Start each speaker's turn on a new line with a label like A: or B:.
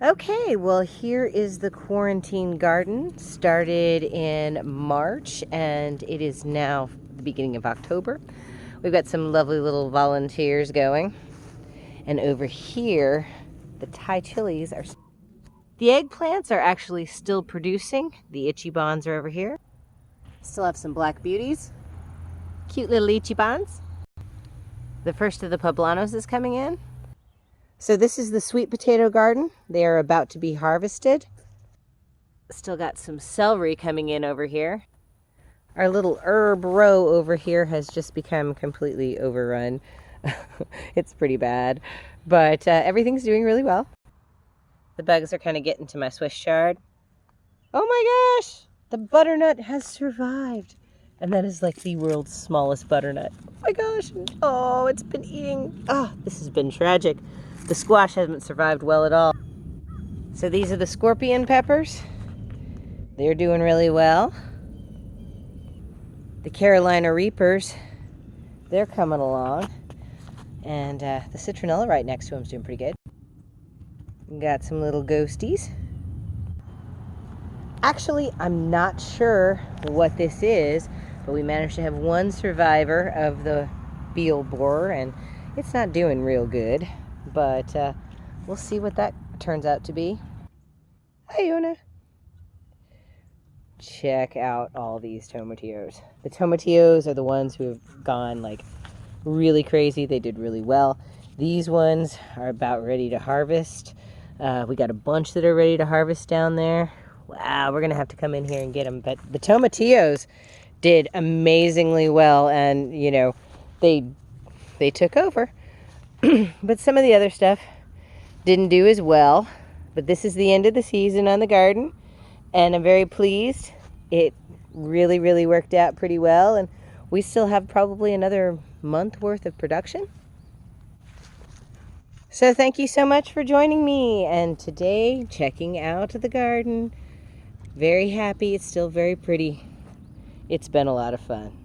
A: Okay, well, here is the quarantine garden. Started in March and it is now the beginning of October. We've got some lovely little volunteers going. And over here, the Thai chilies are... The eggplants are actually still producing. The ichibans are over here. Still have some black beauties. Cute little ichibans. The first of the poblanos is coming in. So this is the sweet potato garden. They are about to be harvested. Still got some celery coming in over here. Our little herb row over here has just become completely overrun. It's pretty bad, but everything's doing really well. The bugs are kind of getting to my Swiss chard. Oh my gosh, the butternut has survived. And that is like the world's smallest butternut. Oh my gosh, oh, it's been eating. Oh, this has been tragic. The squash hasn't survived well at all. So these are the scorpion peppers. They're doing really well. The Carolina Reapers, they're coming along. And the citronella right next to them is doing pretty good. Got some little ghosties. Actually, I'm not sure what this is, but we managed to have one survivor of the beetle borer, and it's not doing real good. But we'll see what that turns out to be. Hi, Yona. Check out all these tomatillos. The tomatillos are the ones who have gone like really crazy. They did really well. These ones are about ready to harvest. We got a bunch that are ready to harvest down there. Wow, we're gonna have to come in here and get them. But the tomatillos did amazingly well, and you know, they took over. But some of the other stuff didn't do as well. But this is the end of the season on the garden, and I'm very pleased. It really, really worked out pretty well, and we still have probably another month worth of production. So thank you so much for joining me, and today checking out the garden. Very happy. It's still very pretty. It's been a lot of fun.